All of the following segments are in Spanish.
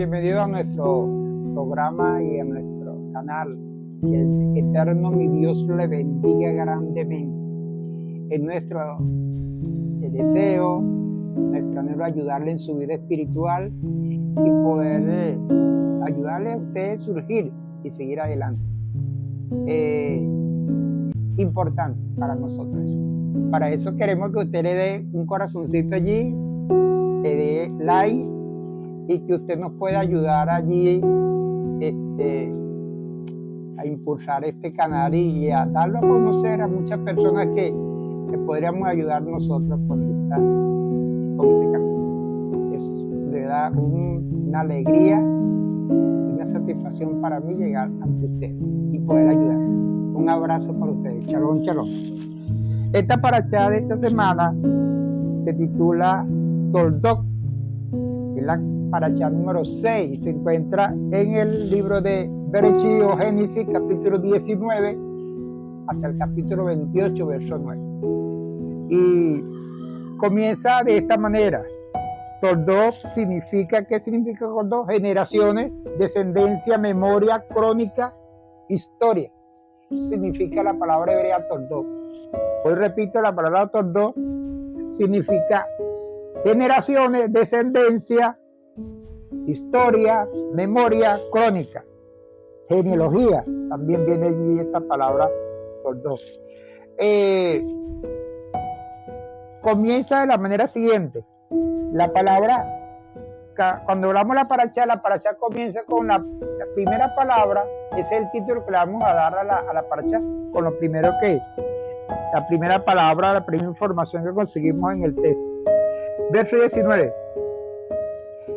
bienvenidos a nuestro programa y a nuestro canal. Que el eterno mi Dios le bendiga grandemente. Es nuestro deseo, nuestro anhelo ayudarle en su vida espiritual y poder ayudarle a usted a surgir y seguir adelante. Importante para nosotros. Para eso queremos que usted le dé un corazoncito allí, le dé like y que usted nos pueda ayudar allí a impulsar este canal y a darlo a conocer a muchas personas que podríamos ayudar nosotros con este canal. Le da una alegría, una satisfacción para mí llegar ante usted y poder ayudar. Un abrazo para ustedes. Shalom, shalom. Esta parashá de esta semana se titula Toldot. Es la parashá número 6. Se encuentra en el libro de Bereshit o Génesis, capítulo 19, hasta el capítulo 28, verso 9. Y comienza de esta manera. Toldot significa, ¿qué significa Toldot? Generaciones, descendencia, memoria, crónica, historia. Eso significa la palabra hebrea Toldot. Hoy repito, la palabra Toldot significa generaciones, descendencia, historia, memoria, crónica, genealogía. También viene allí esa palabra Toldot. Comienza de la manera siguiente. La palabra, cuando hablamos de la parashá comienza con la primera palabra. Ese es el título que le vamos a dar a la parashá, con lo primero que la primera palabra, la primera información que conseguimos en el texto. Verso 19.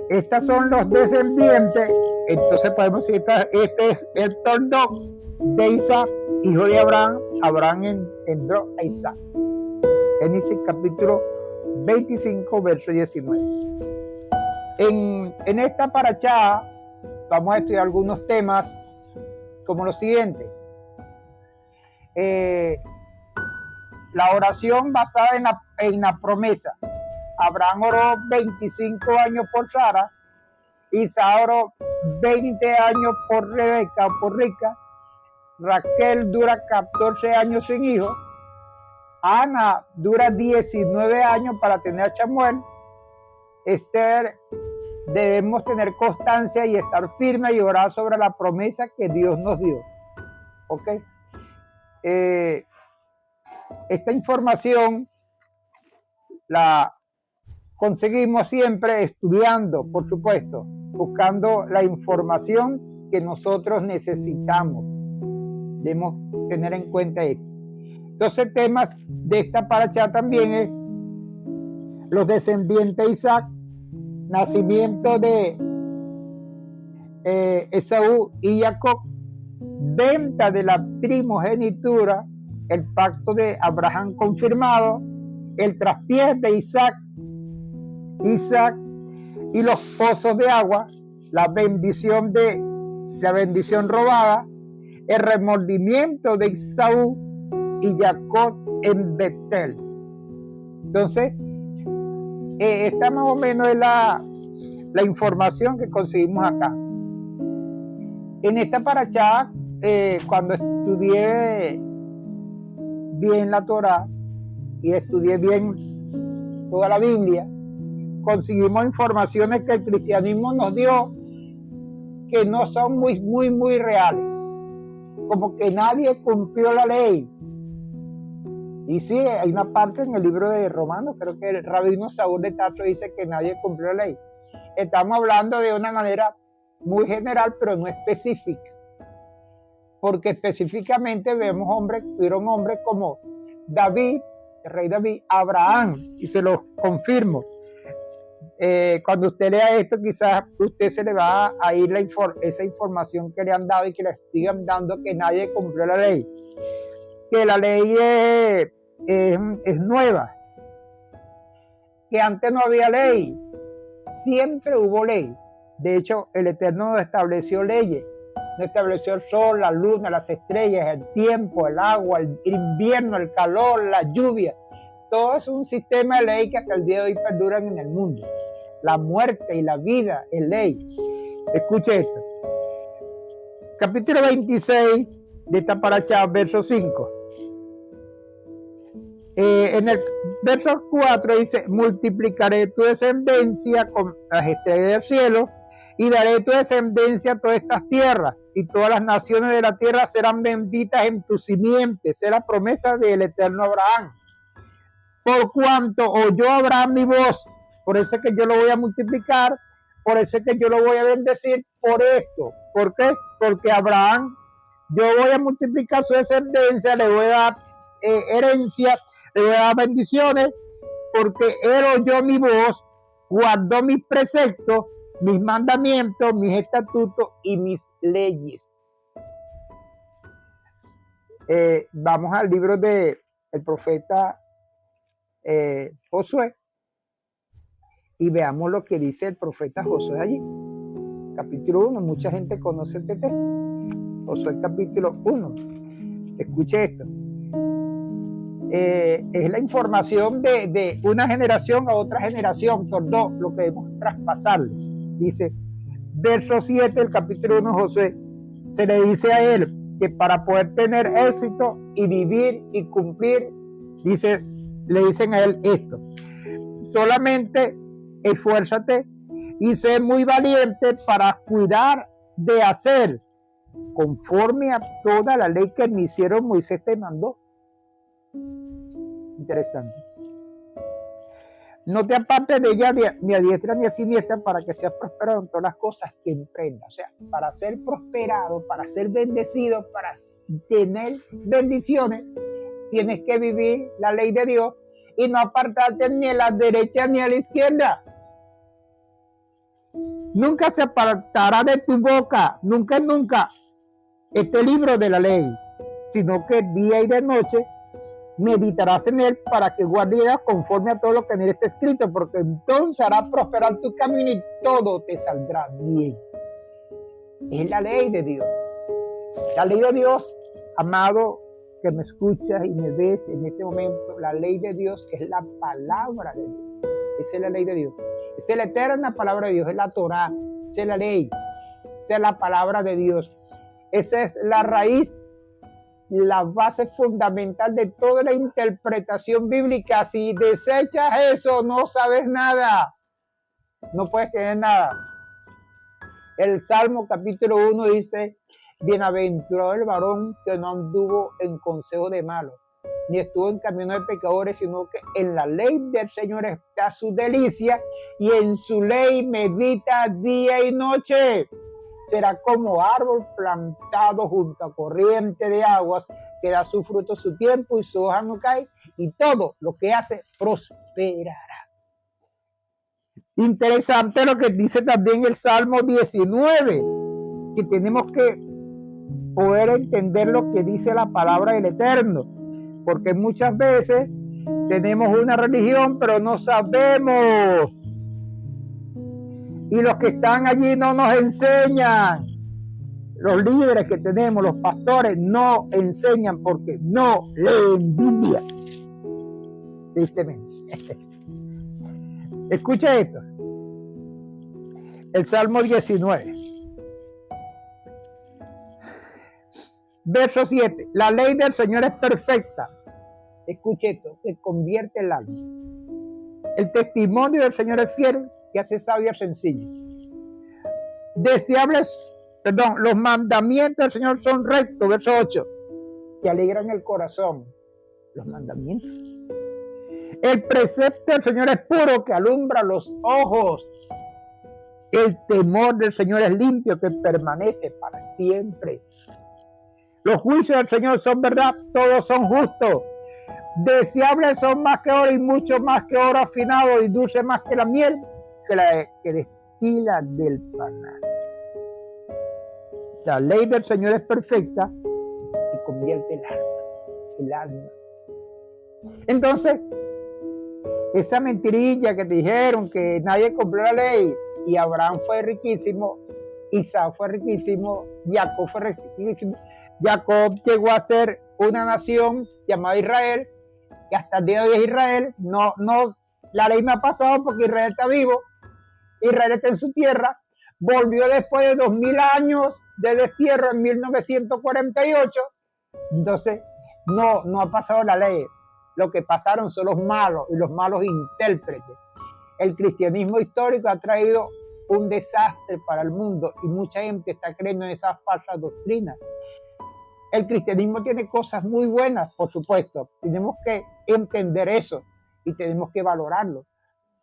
Estas son los descendientes. Entonces podemos decir, este es el Toldot de Isaac, hijo de Abraham. Abraham engendró a Isaac. Génesis capítulo 25, verso 19. En esta parashá vamos a estudiar algunos temas como lo siguiente. La oración basada en la promesa. Abraham oró 25 años por Sara, Isaac oró 20 años por Rebeca o por Rica, Raquel dura 14 años sin hijo, Ana dura 19 años para tener a Samuel, Esther, debemos tener constancia y estar firme y orar sobre la promesa que Dios nos dio. ¿Ok? Esta información la conseguimos siempre estudiando, por supuesto, buscando la información que nosotros necesitamos. Debemos tener en cuenta esto. Entonces, temas de esta parashá también es los descendientes de Isaac, nacimiento de Esaú y Jacob, venta de la primogenitura, el pacto de Abraham confirmado, el traspiés de Isaac y los pozos de agua, la bendición robada, el remordimiento de Esaú y Jacob en Betel. Entonces, esta más o menos es la información que conseguimos acá. En esta parashá, cuando estudié bien la Torá y estudié bien toda la Biblia, conseguimos informaciones que el cristianismo nos dio que no son muy reales, como que nadie cumplió la ley. Y sí, hay una parte en el libro de Romanos, creo que el rabino Saúl de Tarso dice que nadie cumplió la ley. Estamos hablando de una manera muy general, pero no específica, porque específicamente tuvieron hombres como David, el rey David, Abraham, y se los confirmo. Cuando usted lea esto, quizás usted se le va a ir esa información que le han dado y que le sigan dando, que nadie cumplió la ley, que la ley es nueva, que antes no había ley, siempre hubo ley. De hecho, el Eterno nos estableció leyes, nos estableció el sol, la luna, las estrellas, el tiempo, el agua, el invierno, el calor, la lluvia. Todo es un sistema de ley que hasta el día de hoy perduran en el mundo. La muerte y la vida es ley. Escuche esto. Capítulo 26 de esta paracha, verso 5. En el verso 4 dice: multiplicaré tu descendencia con las estrellas del cielo y daré tu descendencia a todas estas tierras, y todas las naciones de la tierra serán benditas en tu simiente. Esa es la promesa del eterno Abraham. Por cuanto oyó Abraham mi voz, por eso es que yo lo voy a multiplicar, por eso es que yo lo voy a bendecir por esto. ¿Por qué? Porque Abraham, yo voy a multiplicar su descendencia, le voy a dar herencia, le voy a dar bendiciones, porque él oyó mi voz, guardó mis preceptos, mis mandamientos, mis estatutos y mis leyes. Vamos al libro del profeta Josué y veamos lo que dice el profeta Josué allí. Capítulo 1, mucha gente conoce este texto. Josué capítulo 1. Escuche esto. Es la información de una generación a otra generación, por dos, lo que debemos traspasarle. Dice, verso 7 del capítulo 1 de Josué, se le dice a él que para poder tener éxito y vivir y cumplir, dice, le dicen a él esto: solamente esfuérzate y sé muy valiente para cuidar de hacer conforme a toda la ley que mi siervo Moisés te mandó. Interesante. No te apartes de ella ni a diestra ni a siniestra, para que seas prosperado en todas las cosas que emprendas. O sea, para ser prosperado, para ser bendecido, para tener bendiciones, tienes que vivir la ley de Dios y no apartarte ni a la derecha ni a la izquierda. Nunca se apartará de tu boca, nunca, este libro de la ley, sino que día y de noche meditarás en él, para que guardes conforme a todo lo que en él está escrito, porque entonces hará prosperar tu camino y todo te saldrá bien. Es la ley de Dios. La ley de Dios, amado, que me escuchas y me ves en este momento, la ley de Dios es la palabra de Dios. Esa es la ley de Dios. Esta es la eterna palabra de Dios, es la Torah, esa es la ley, esa es la palabra de Dios. Esa es la raíz, la base fundamental de toda la interpretación bíblica. Si desechas eso, no sabes nada, no puedes tener nada. El Salmo capítulo 1 dice: bienaventurado el varón que no anduvo en consejo de malos, ni estuvo en camino de pecadores, sino que en la ley del Señor está su delicia, y en su ley medita día y noche. Será como árbol plantado junto a corriente de aguas, que da su fruto su tiempo y su hoja no cae, y todo lo que hace prosperará. Interesante lo que dice también el Salmo 19, que tenemos que poder entender lo que dice la palabra del Eterno, porque muchas veces tenemos una religión pero no sabemos, y los que están allí no nos enseñan. Los líderes que tenemos, los pastores, no enseñan porque no leen Biblia. Tristemente. Escucha esto. El Salmo 19. Verso 7. La ley del Señor es perfecta. Escuche esto, que convierte el alma. El testimonio del Señor es fiel, que hace sabio y sencillo. Los mandamientos del Señor son rectos. Verso 8. Que alegran el corazón. Los mandamientos. El precepto del Señor es puro, que alumbra los ojos. El temor del Señor es limpio, que permanece para siempre. Los juicios del Señor son verdad, todos son justos. Deseables son más que oro, y mucho más que oro afinado, y dulce más que la miel, que destila del panal. La ley del Señor es perfecta y convierte el alma. Entonces, esa mentirilla que te dijeron que nadie cumplió la ley, y Abraham fue riquísimo, Isaac fue riquísimo, Jacob fue riquísimo. Jacob llegó a ser una nación llamada Israel, que hasta el día de hoy es Israel. No, la ley no ha pasado porque Israel está vivo, Israel está en su tierra, volvió después de 2000 años de destierro en 1948. Entonces, no ha pasado la ley. Lo que pasaron son los malos y los malos intérpretes. El cristianismo histórico ha traído un desastre para el mundo y mucha gente está creyendo en esas falsas doctrinas. El cristianismo tiene cosas muy buenas, por supuesto. Tenemos que entender eso y tenemos que valorarlo.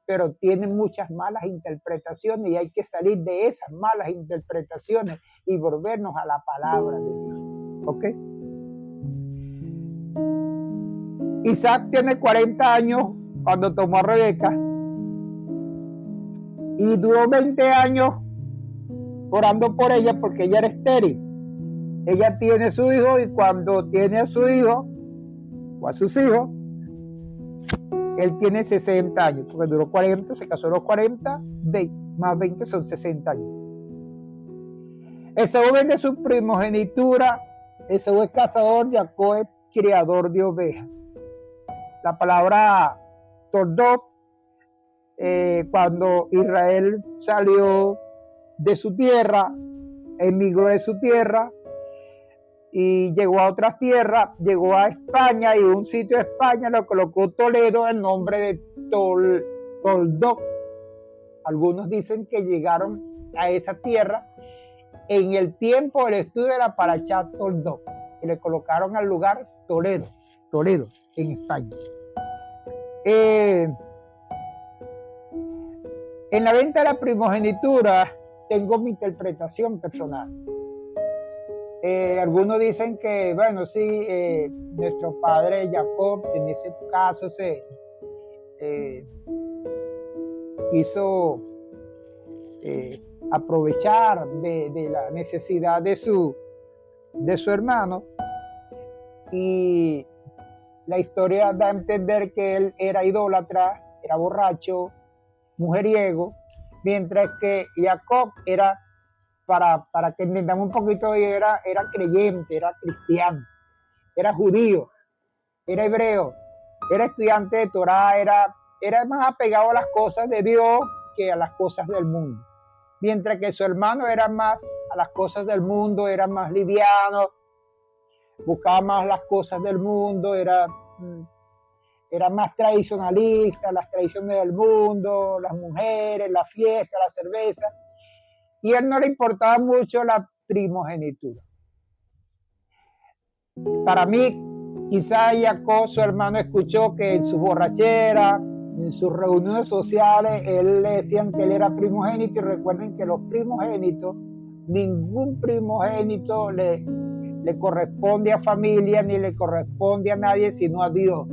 Pero tiene muchas malas interpretaciones y hay que salir de esas malas interpretaciones y volvernos a la palabra de Dios. ¿Ok? Isaac tiene 40 años cuando tomó a Rebeca y duró 20 años orando por ella porque ella era estéril. Ella tiene su hijo y cuando tiene a su hijo o a sus hijos, él tiene 60 años, porque duró 40, se casó a los 40, 20, más 20 son 60 años. Esaú vende su primogenitura, Esaú es cazador, Jacob es criador de ovejas. La palabra Tordó, cuando Israel salió de su tierra, emigró de su tierra y llegó a otras tierras, llegó a España y un sitio de España lo colocó Toledo en nombre de Toldó. Algunos dicen que llegaron a esa tierra en el tiempo del estudio de la Parashá Toldó y le colocaron al lugar Toledo en España. En la venta de la primogenitura tengo mi interpretación personal. Algunos dicen que, bueno, sí, nuestro padre Jacob en ese caso se quiso aprovechar de la necesidad de su hermano, y la historia da a entender que él era idólatra, era borracho, mujeriego, mientras que Jacob era, para que entendamos un poquito, era creyente, era cristiano, era judío, era hebreo, era estudiante de Torah, era más apegado a las cosas de Dios que a las cosas del mundo. Mientras que su hermano era más a las cosas del mundo, era más liviano, buscaba más las cosas del mundo, era más tradicionalista, las tradiciones del mundo, las mujeres, la fiesta, la cerveza. Y a él no le importaba mucho la primogenitura. Para mí, quizá Jacob, su hermano, escuchó que en su borrachera, en sus reuniones sociales, él le decían que él era primogénito, y recuerden que los primogénitos, ningún primogénito le corresponde a familia ni le corresponde a nadie sino a Dios.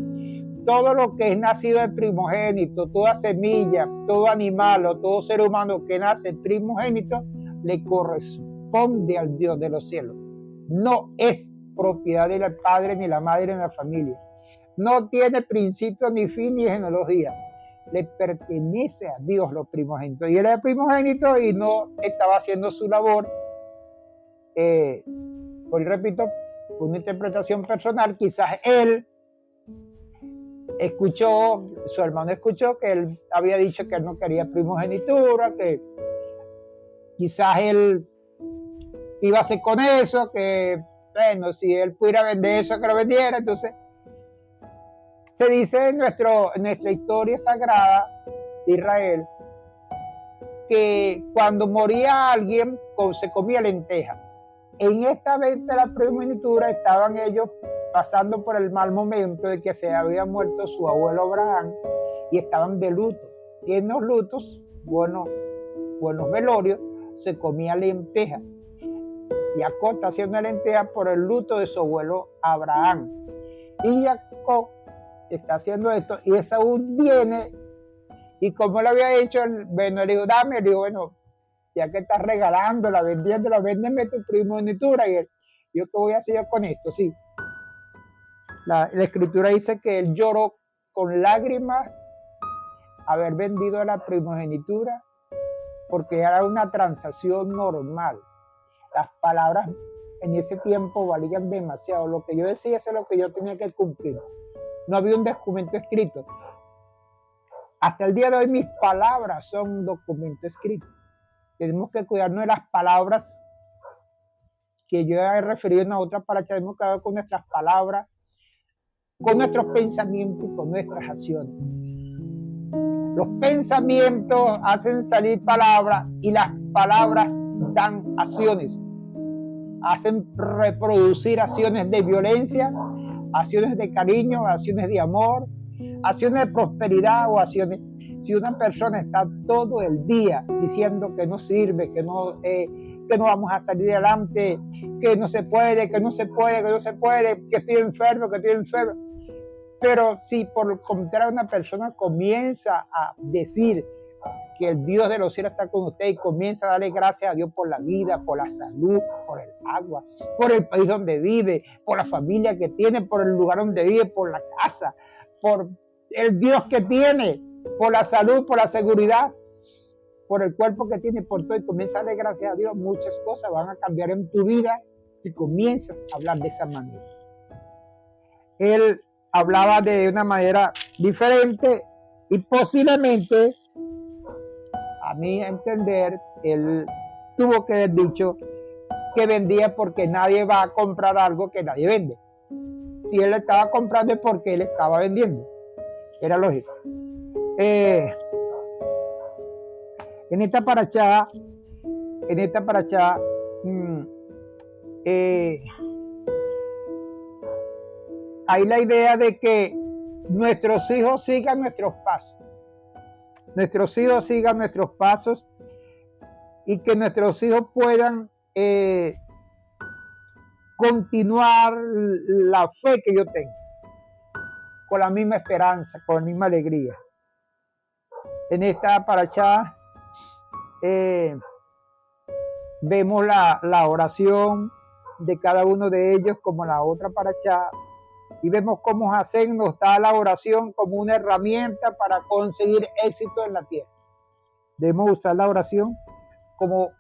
Todo lo que es nacido de primogénito, toda semilla, todo animal o todo ser humano que nace primogénito, le corresponde al Dios de los cielos. No es propiedad del padre ni la madre en la familia. No tiene principio ni fin ni genealogía. Le pertenece a Dios los primogénitos. Y él era primogénito y no estaba haciendo su labor. Hoy repito, una interpretación personal, quizás él escuchó, su hermano escuchó que él había dicho que él no quería primogenitura, que quizás él iba a hacer con eso, que bueno, si él pudiera vender eso, que lo vendiera. Entonces, se dice en nuestra historia sagrada de Israel que cuando moría alguien se comía lenteja. En esta venta de la primogenitura estaban ellos pasando por el mal momento de que se había muerto su abuelo Abraham y estaban de luto. Y en los lutos, buenos velorios, se comía lenteja. Jacob está haciendo lenteja por el luto de su abuelo Abraham. Y Jacob está haciendo esto, y Esaú viene, y como lo había hecho, bueno, le dijo, dame, le digo, bueno, ya que estás regalándola, vendiéndola, véndeme tu primogenitura. Y él, ¿yo qué voy a hacer yo con esto? Sí. La escritura dice que él lloró con lágrimas haber vendido la primogenitura, porque era una transacción normal. Las palabras en ese tiempo valían demasiado. Lo que yo decía, eso es lo que yo tenía que cumplir. No había un documento escrito. Hasta el día de hoy mis palabras son un documento escrito. Tenemos que cuidarnos de las palabras que yo he referido en la otra paracha. Tenemos que cuidar con nuestras palabras, con nuestros pensamientos y con nuestras acciones. Los pensamientos hacen salir palabras y las palabras dan acciones. Hacen reproducir acciones de violencia, acciones de cariño, acciones de amor, acciones de prosperidad o acciones. Si una persona está todo el día diciendo que no sirve, que no vamos a salir adelante, que no se puede, que estoy enfermo, pero si por el contrario una persona comienza a decir que el Dios de los cielos está con usted y comienza a darle gracias a Dios por la vida, por la salud, por el agua, por el país donde vive, por la familia que tiene, por el lugar donde vive, por la casa, por el Dios que tiene, por la salud, por la seguridad, por el cuerpo que tiene, por todo, y comienza a darle gracias a Dios, muchas cosas van a cambiar en tu vida si comienzas a hablar de esa manera. Él hablaba de una manera diferente y posiblemente, a mi entender, él tuvo que haber dicho que vendía porque nadie va a comprar algo que nadie vende. Si él estaba comprando es porque él estaba vendiendo. Era lógico. En esta paracha hay la idea de que nuestros hijos sigan nuestros pasos. Nuestros hijos sigan nuestros pasos y que nuestros hijos puedan continuar la fe que yo tengo, con la misma esperanza, con la misma alegría. En esta paracha vemos la oración de cada uno de ellos, como la otra paracha, y vemos cómo Hashem nos da la oración como una herramienta para conseguir éxito en la tierra. Debemos usar la oración como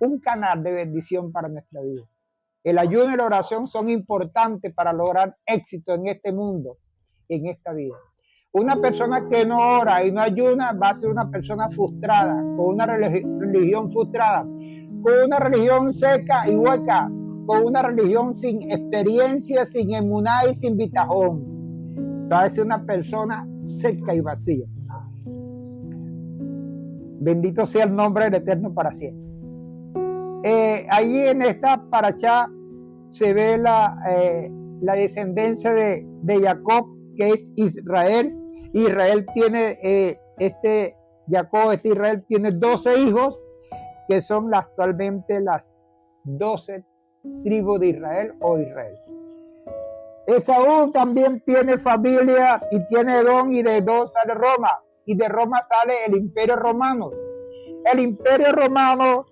un canal de bendición para nuestra vida. El ayuno y la oración son importantes para lograr éxito en este mundo, en esta vida. Una persona que no ora y no ayuna va a ser una persona frustrada, con una religión frustrada, con una religión seca y hueca, con una religión sin experiencia, sin emuná y sin bitajón. Va a ser una persona seca y vacía. Bendito sea el nombre del Eterno para siempre. Allí en esta paracha se ve la descendencia de Jacob, que es Israel. Israel tiene, Israel tiene 12 hijos, que son actualmente las 12 tribus de Israel o Israel. Esaú también tiene familia y tiene Edom, y de Edom sale Roma, y de Roma sale el Imperio Romano. El Imperio Romano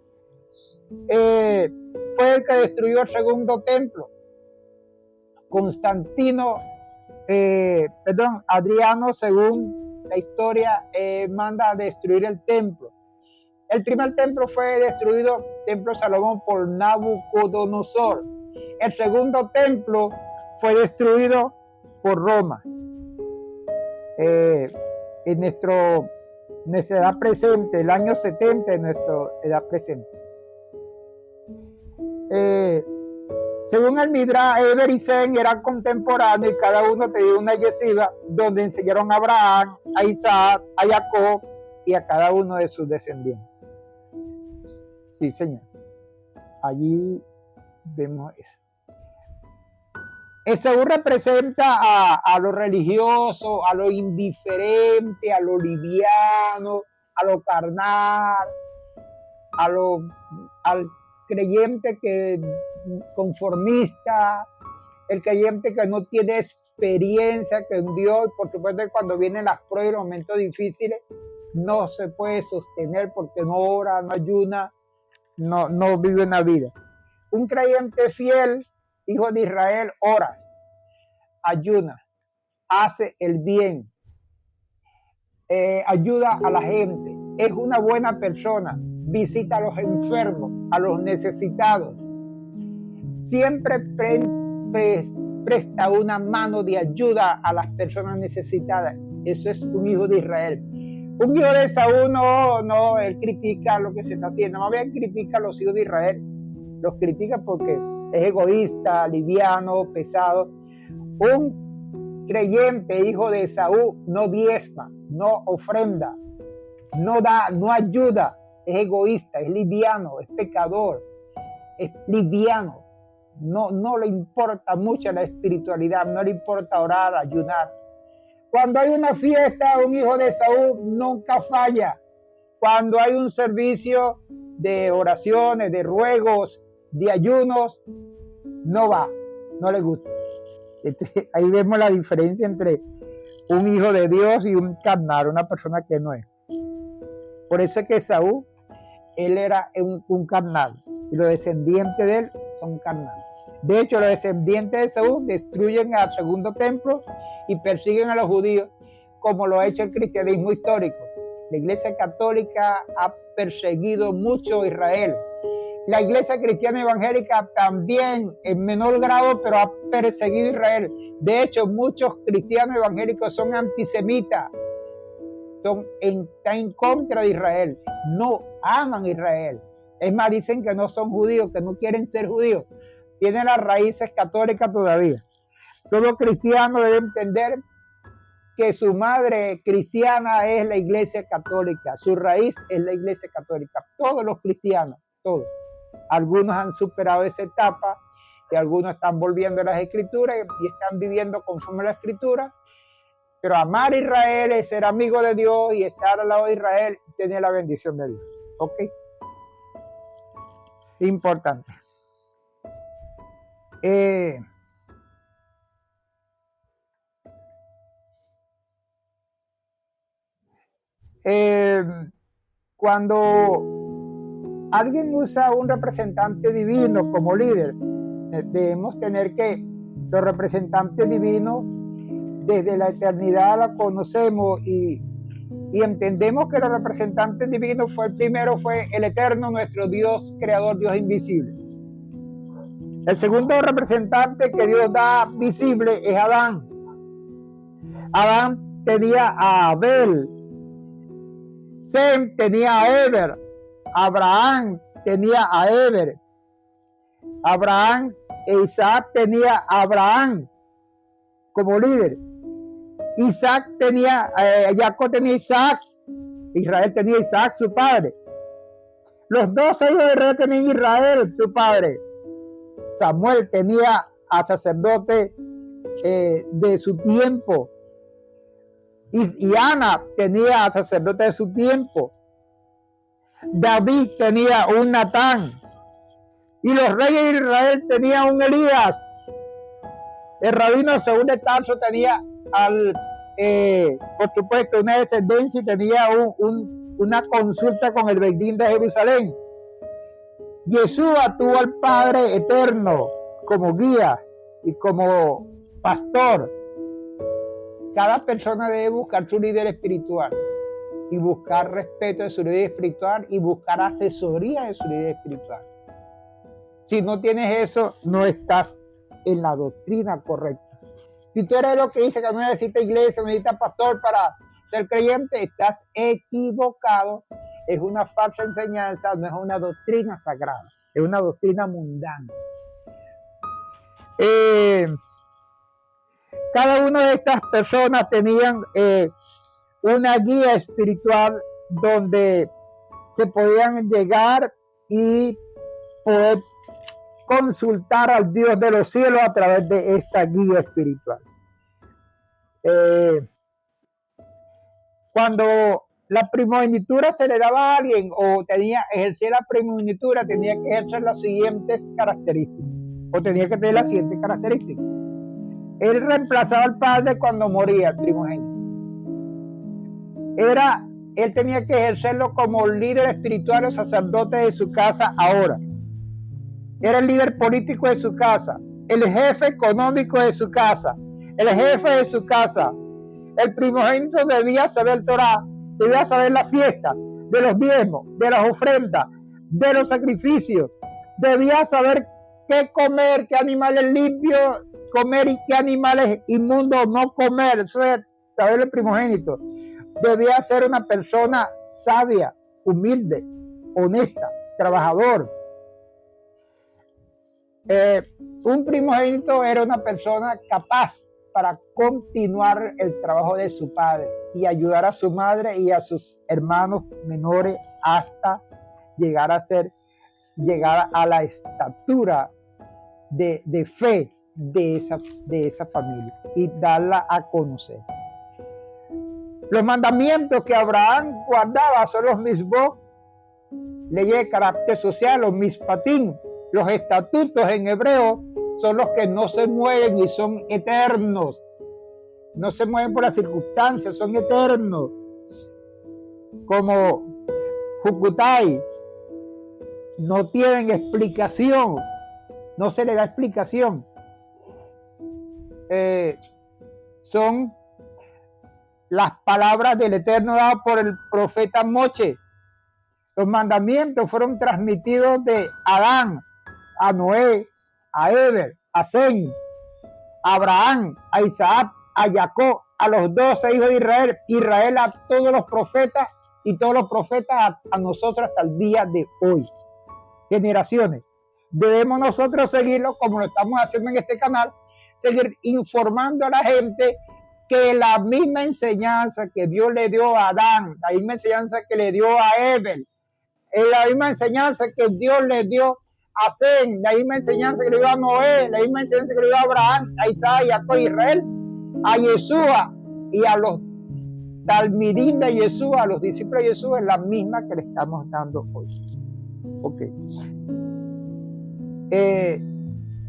fue el que destruyó el segundo templo. Adriano, según la historia, manda a destruir el templo. El primer templo fue destruido, templo de Salomón, por Nabucodonosor. El segundo templo fue destruido por Roma. En nuestra edad presente, el año 70 de nuestra edad presente. Según el Midrash, Eber y Zen eran contemporáneos y cada uno tenía una yeshiva donde enseñaron a Abraham, a Isaac, a Jacob y a cada uno de sus descendientes. Sí, señor. Allí vemos eso. Esaú representa a lo religioso, a lo indiferente, a lo liviano, a lo carnal, al creyente que conformista, el creyente que no tiene experiencia que en Dios. Por supuesto que cuando vienen las pruebas y los momentos difíciles no se puede sostener porque no ora, no ayuna, no vive una vida. Un creyente fiel, hijo de Israel, ora, ayuna, hace el bien, ayuda a la gente, es una buena persona, visita a los enfermos, a los necesitados, siempre presta una mano de ayuda a las personas necesitadas. Eso es un hijo de Israel. Un hijo de Saúl no, él critica lo que se está haciendo, más bien critica a los hijos de Israel, los critica porque es egoísta, liviano, pesado. Un creyente hijo de Saúl no diezma, no ofrenda, no da, no ayuda, es egoísta, es liviano, es pecador, es liviano, no le importa mucho la espiritualidad, no le importa orar, ayunar. Cuando hay una fiesta, un hijo de Saúl nunca falla. Cuando hay un servicio de oraciones, de ruegos, de ayunos, no va, no le gusta. Ahí vemos la diferencia entre un hijo de Dios y un carnal, una persona que no es. Por eso es que Saúl, él era un carnal, y los descendientes de él son carnales. De hecho, los descendientes de Saúl destruyen al segundo templo y persiguen a los judíos, como lo ha hecho el cristianismo histórico. La Iglesia Católica ha perseguido mucho a Israel. La Iglesia Cristiana Evangélica también, en menor grado, pero ha perseguido a Israel. De hecho, muchos cristianos evangélicos son antisemitas, están en contra de Israel, no aman a Israel. Es más, dicen que no son judíos, que no quieren ser judíos. Tienen las raíces católicas todavía. Todo cristiano debe entender que su madre cristiana es la Iglesia Católica, su raíz es la Iglesia Católica. Todos los cristianos, todos. Algunos han superado esa etapa y algunos están volviendo a las Escrituras y están viviendo conforme a la Escritura. Pero amar a Israel es ser amigo de Dios y estar al lado de Israel y tener la bendición de Dios. ¿Ok? Importante. Cuando alguien usa un representante divino como líder, debemos tener que los representantes divinos desde la eternidad la conocemos y entendemos que los representantes divinos fue el eterno, nuestro Dios, creador, Dios invisible. El segundo representante que Dios da visible es Adán. Adán tenía a Abel, Sem tenía a Eber, Abraham tenía a Eber, Abraham e Isaac tenía a Abraham como líder. Jacob tenía a Isaac, Israel tenía a Isaac, su padre. Los dos hijos de Israel tenían a Israel, su padre. Samuel tenía a sacerdote de su tiempo. Y Ana tenía a sacerdote de su tiempo. David tenía un Natán. Y los reyes de Israel tenían un Elías. El rabino Saúl de Tarso tenía por supuesto, una descendencia y tenía una consulta con el Beidín de Jerusalén. Yeshua tuvo al Padre eterno como guía y como pastor. Cada persona debe buscar su líder espiritual y buscar respeto de su líder espiritual y buscar asesoría de su líder espiritual. Si no tienes eso, no estás en la doctrina correcta. Si tú eres lo que dice que no necesita iglesia, no necesita pastor para ser creyente, estás equivocado. Es una falsa enseñanza, no es una doctrina sagrada, es una doctrina mundana. Cada una de estas personas tenían una guía espiritual donde se podían llegar y poder consultar al Dios de los cielos a través de esta guía espiritual. Cuando la primogenitura se le daba a alguien o ejercer la primogenitura, tenía que ejercer las siguientes características o tenía que tener las siguientes características. Él reemplazaba al padre cuando moría el primogénito. Él tenía que ejercerlo como líder espiritual o sacerdote de su casa ahora. Era el líder político de su casa, el jefe económico de su casa, el jefe de su casa. El primogénito debía saber Torah, debía saber la fiesta, de los diezmos, de las ofrendas, de los sacrificios. Debía saber qué comer, qué animales limpios comer y qué animales inmundos no comer. Eso es saber el primogénito. Debía ser una persona sabia, humilde, honesta, trabajador. Un primogénito era una persona capaz para continuar el trabajo de su padre y ayudar a su madre y a sus hermanos menores hasta llegar a la estatura de fe de esa familia y darla a conocer. Los mandamientos que Abraham guardaba son los mismos, leyes de carácter social, los mishpatim. Los estatutos en hebreo son los que no se mueven y son eternos. No se mueven por las circunstancias, son eternos. Como Jucutai, no tienen explicación, no se le da explicación. Son las palabras del Eterno dadas por el profeta Moche. Los mandamientos fueron transmitidos de Adán a Noé, a Eber, a Sem, a Abraham, a Isaac, a Jacob, a los 12 hijos de Israel, Israel a todos los profetas y todos los profetas a nosotros hasta el día de hoy. Generaciones. Debemos nosotros seguirlo como lo estamos haciendo en este canal, seguir informando a la gente que la misma enseñanza que Dios le dio a Adán, la misma enseñanza que le dio a Eber, la misma enseñanza que Dios le dio a Sem, la misma enseñanza que le dio a Noé, la misma enseñanza que le dio a Abraham, a Isaac, a Jacob, a Israel, a Yeshua y a los talmidim de Yeshua, a los discípulos de Yeshua, es la misma que le estamos dando hoy. Ok.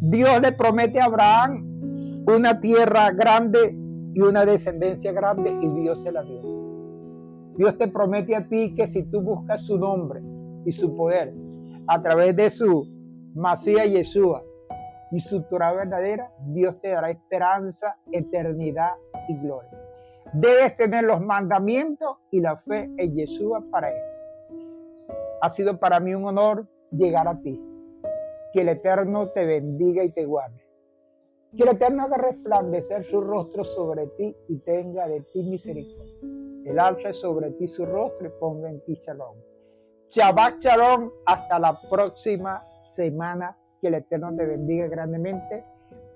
Dios le promete a Abraham una tierra grande y una descendencia grande y Dios se la dio. Dios te promete a ti que si tú buscas su nombre y su poder a través de su Masías Yeshua y su Torah verdadera, Dios te dará esperanza, eternidad y gloria. Debes tener los mandamientos y la fe en Yeshua para él. Ha sido para mí un honor llegar a ti. Que el Eterno te bendiga y te guarde. Que el Eterno haga resplandecer su rostro sobre ti y tenga de ti misericordia. El alce sobre ti su rostro y ponga en ti shalom. Shabbat shalom. Hasta la próxima semana. Que el Eterno te bendiga grandemente.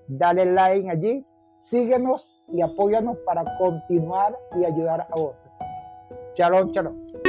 Dale like allí. Síguenos y apóyanos para continuar y ayudar a otros. Shalom, shalom.